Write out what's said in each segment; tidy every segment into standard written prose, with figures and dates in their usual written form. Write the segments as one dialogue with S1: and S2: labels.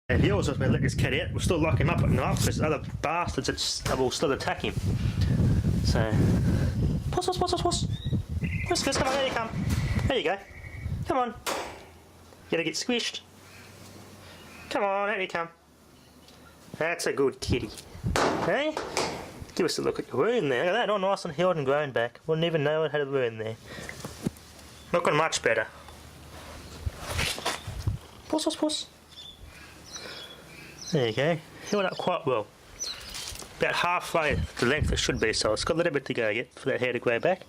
S1: If he also let this cat out, we'll still lock him up at night because other bastards will still attack him. So, puss. Whiskers, come on, there you come. There you go. Come on. You gotta get squished. Come on, there you come. That's a good kitty. Hey? Give us a look at your wound there. Look at that, all nice and healed and grown back. Wouldn't even know it had a wound there. Looking much better. Puss. There you go. Healed up quite well. About halfway the length it should be, so it's got a little bit to go yet for that hair to grow back.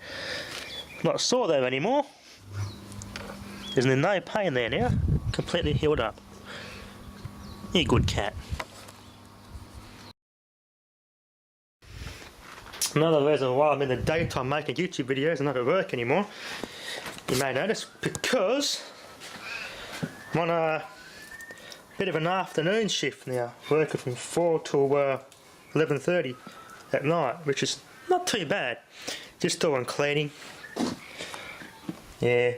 S1: Not sore though anymore. There's no pain there now. Completely healed up. You good cat. Another reason why I'm in the daytime making YouTube videos and not at work anymore, you may notice, because I'm on a bit of an afternoon shift now, working from 4 till 11:30 at night, which is not too bad. Just doing cleaning. Yeah.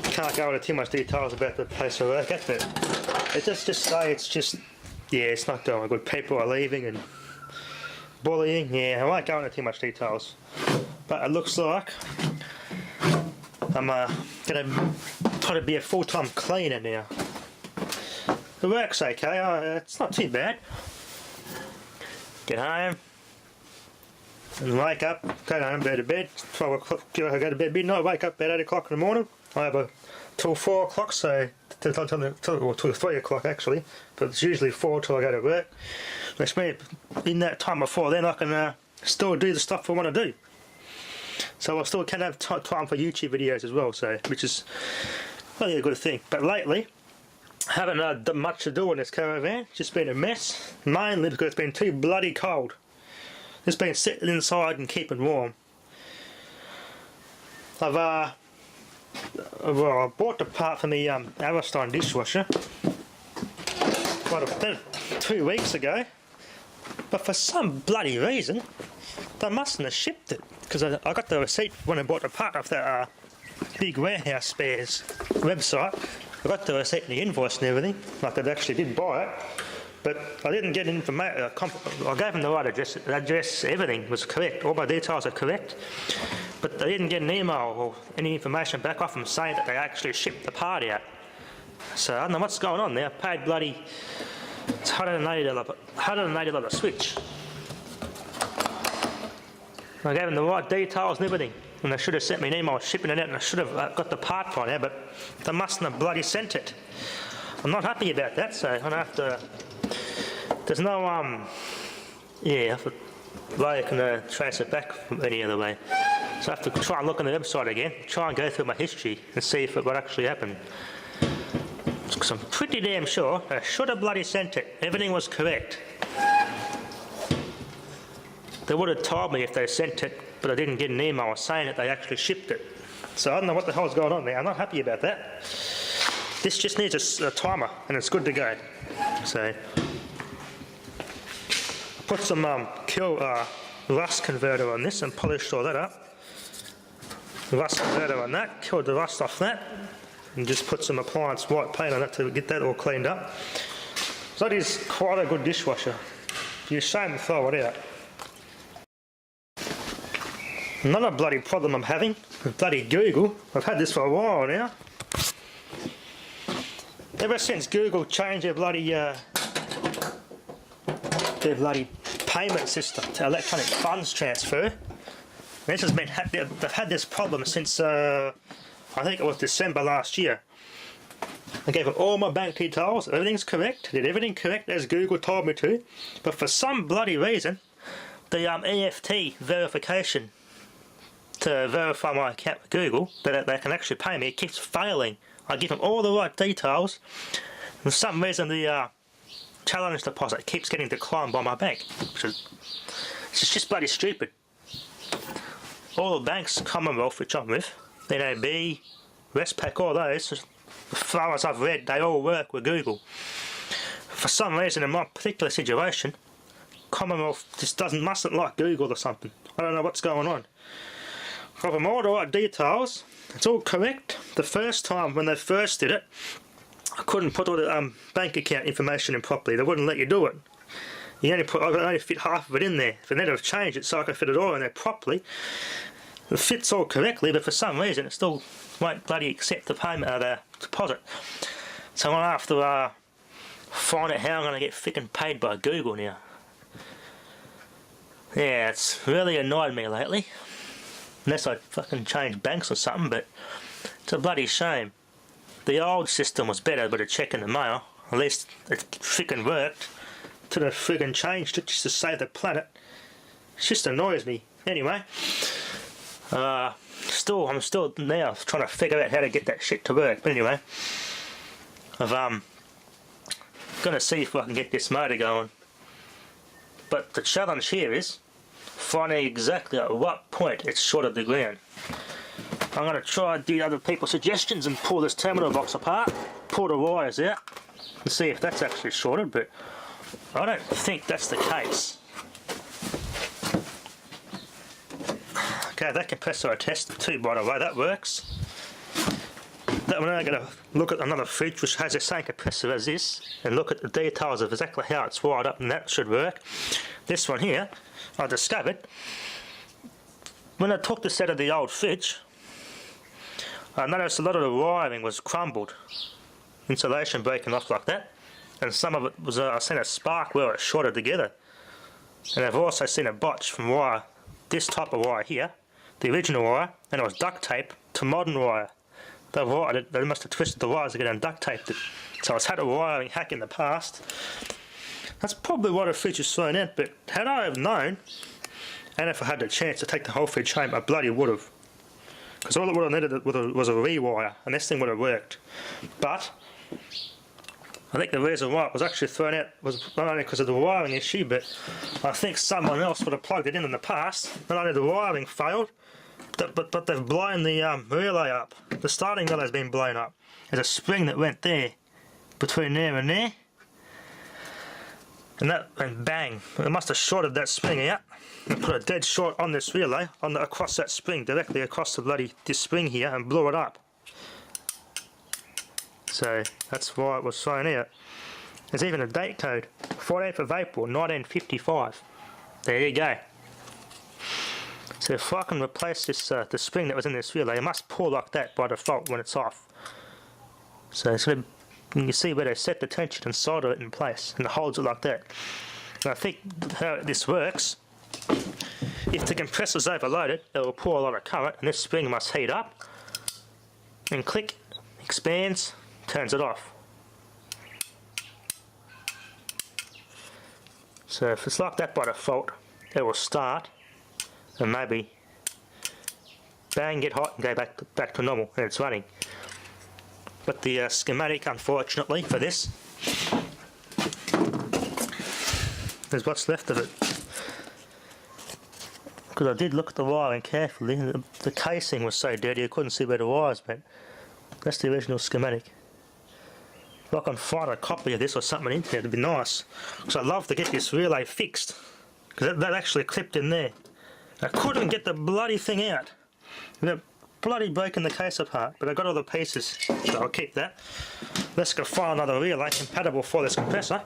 S1: Can't go into too much details about the place I work at, but just say it's just, yeah, it's not doing good. People are leaving and bullying. Yeah, I won't go into too much details, but it looks like I'm gonna probably be a full-time cleaner now. The work's okay. It's not too bad. Get home and wake up, go home, go to bed. 12 o'clock, I go to bed midnight, wake up about 8 o'clock in the morning. I have till 4 o'clock, so till 3 o'clock actually, but it's usually 4 till I go to work. Which means in that time before then I can still do the stuff I want to do. So I still can have time for YouTube videos as well, so which is really a good thing. But lately, I haven't done much to do in this caravan. It's just been a mess, mainly because it's been too bloody cold. Just been sitting inside and keeping warm. I bought the part from the Ariston dishwasher about 2 weeks ago, but for some bloody reason they mustn't have shipped it, because I got the receipt when I bought the part off that Big Warehouse Spares website. I got the receipt and the invoice and everything, like I actually did buy it, but I didn't get information. I gave them the right address, everything was correct, all my details are correct, but they didn't get an email or any information back off them saying that they actually shipped the part out. So I don't know what's going on there. I paid bloody $180 a switch. I gave them the right details and everything, and they should have sent me an email shipping it out, and I should have got the part by now, but they mustn't have bloody sent it. I'm not happy about that, so I'm gonna have to. There's no yeah, I have to way I can trace it back from any other way. So I have to try and look on the website again, try and go through my history and see if what actually happened. Because I'm pretty damn sure I should have bloody sent it. Everything was correct. They would have told me if they sent it, but I didn't get an email saying that they actually shipped it. So I don't know what the hell's going on there. I'm not happy about that. This just needs a timer and it's good to go. So I put some rust converter on this and polished all that up. Rust converter on that, killed the rust off that, and just put some appliance white paint on it to get that all cleaned up. So that is quite a good dishwasher. You're ashamed to throw it out. Another bloody problem I'm having with bloody Google. I've had this for a while now. Ever since Google changed their bloody payment system to electronic funds transfer, this has been they've had this problem since I think it was December last year. I gave them all my bank details, everything's correct, did everything correct as Google told me to, but for some bloody reason the EFT verification to verify my account with Google, that they can actually pay me, it keeps failing. I give them all the right details, and for some reason the challenge deposit keeps getting declined by my bank. It's just bloody stupid. All the banks, Commonwealth, which I'm with, NAB, Westpac, all those, as far as I've read, they all work with Google. For some reason in my particular situation, Commonwealth just mustn't like Google or something. I don't know what's going on. I have them all the right details, it's all correct. The first time when they first did it, I couldn't put all the bank account information in properly. They wouldn't let you do it. I could only fit half of it in there. If they'd have changed it so I could fit it all in there properly, it fits all correctly, but for some reason it still won't bloody accept the payment of the deposit. So I'm gonna have to find out how I'm gonna get freaking paid by Google now. Yeah, it's really annoyed me lately. Unless I fucking change banks or something, but it's a bloody shame. The old system was better with a check in the mail. At least it freaking worked. To the freaking changed it just to save the planet. It just annoys me. Anyway, I'm still now trying to figure out how to get that shit to work. But anyway, I'm gonna see if I can get this motor going. But the challenge here is finding exactly at what point it's short of the ground. I'm going to try and do other people's suggestions and pull this terminal box apart, pull the wires out and see if that's actually shorted, but I don't think that's the case. Okay, that compressor I tested too, by the way, that works. That one I'm going to look at another fridge which has the same compressor as this and look at the details of exactly how it's wired up, and that should work. This one here, I discovered when I took this out of the old fridge, I noticed a lot of the wiring was crumbled, insulation breaking off like that, and some of it was, I seen a spark where it shorted together. And I've also seen a botch from wire, this type of wire here, the original wire, and it was duct tape to modern wire. They must have twisted the wires again and duct taped it. So it's had a wiring hack in the past. That's probably why the fridge is thrown out, but had I have known, and if I had the chance to take the whole fridge home, I bloody would have. Because all it would have needed was a rewire, and this thing would have worked. But I think the reason why it was actually thrown out was not only because of the wiring issue, but I think someone else would have plugged it in the past. Not only the wiring failed, but they've blown the relay up. The starting relay's been blown up. There's a spring that went there, between there and there, and that went bang. It must have shorted that spring out and put a dead short on this relay, across that spring, directly across this spring here, and blew it up. So that's why it was thrown out. There's even a date code, 14th of April 1955. There you go. So if I can replace this the spring that was in this relay, it must pull like that by default when it's off. So it's gonna, you can see where they set the tension and solder it in place, and it holds it like that. And I think how this works, if the compressor's overloaded, it will pour a lot of current, and this spring must heat up, and click, expands, turns it off. So if it's like that by default, it will start, and maybe bang, get hot and go back to normal, and it's running. But the schematic, unfortunately for this, is what's left of it. Because I did look at the wiring carefully, and the casing was so dirty I couldn't see where the wires went. That's the original schematic. If I can find a copy of this or something on the internet, it'd be nice. Because I'd love to get this relay fixed, because that actually clipped in there. I couldn't get the bloody thing out. They're bloody breaking the case apart, but I got all the pieces, so I'll keep that. Let's go find another relay compatible for this compressor.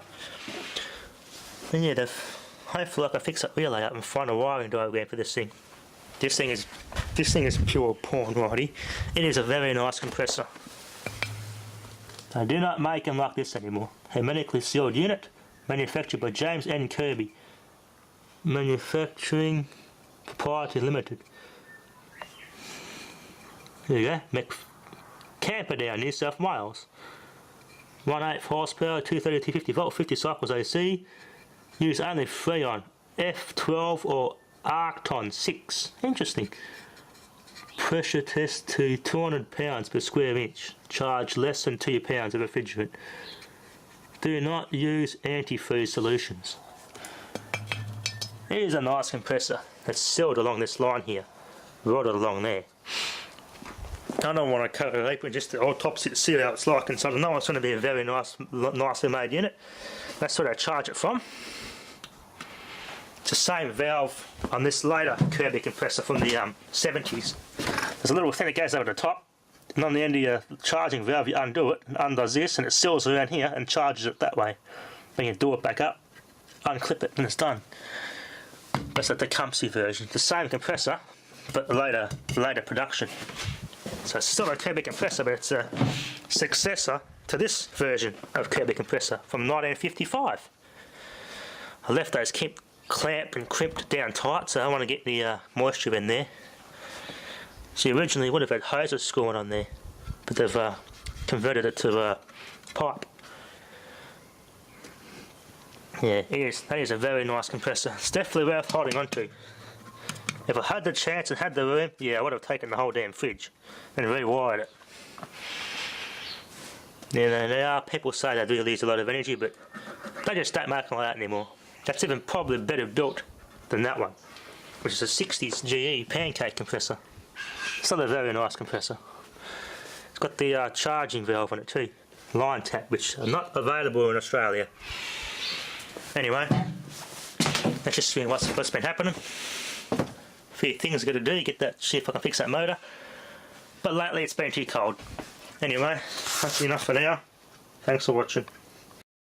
S1: And yeah, hopefully I can fix that relay up and find a wiring diagram for this thing. This thing is pure porn, righty. It is a very nice compressor. They do not make them like this anymore. Hermetically sealed unit, manufactured by James N. Kirby. Manufacturing Proprietary Limited. There you go, Camperdown, New South Wales. 1/8 horsepower, 230-250 volt, 50 cycles AC. Use only Freon, F12 or Arcton 6. Interesting. Pressure test to 200 pounds per square inch. Charge less than 2 pounds of refrigerant. Do not use antifreeze solutions. Here's a nice compressor that's sealed along this line here, right along there. I don't want to cut it open just to autopsy to see how it's like, and so I know it's going to be a very nicely made unit. That's where I charge it from. It's the same valve on this later Kirby compressor from the 70s. There's a little thing that goes over the top. And on the end of your charging valve, you undo it and undoes this, and it seals around here and charges it that way. Then you do it back up, unclip it, and it's done. That's the Tecumseh version. The same compressor, but later production. So it's still a Kirby compressor, but it's a successor to this version of Kirby compressor from 1955. I left those clamped and crimped down tight, so I want to get the moisture in there. See, originally would have had hoses screwed on there, but they've converted it to a pipe. Yeah, that is a very nice compressor. It's definitely worth holding on to. If I had the chance and had the room, yeah, I would have taken the whole damn fridge and rewired it. Yeah, there are people say they do use a lot of energy, but they just don't make them like that anymore. That's even probably better built than that one, which is a 60s GE pancake compressor. Still a very nice compressor. It's got the charging valve on it too, line tap, which are not available in Australia. Anyway, that's just what's been happening. A few things I've got to do, see if I can fix that motor. But lately it's been too cold. Anyway, that's enough for now. Thanks for watching.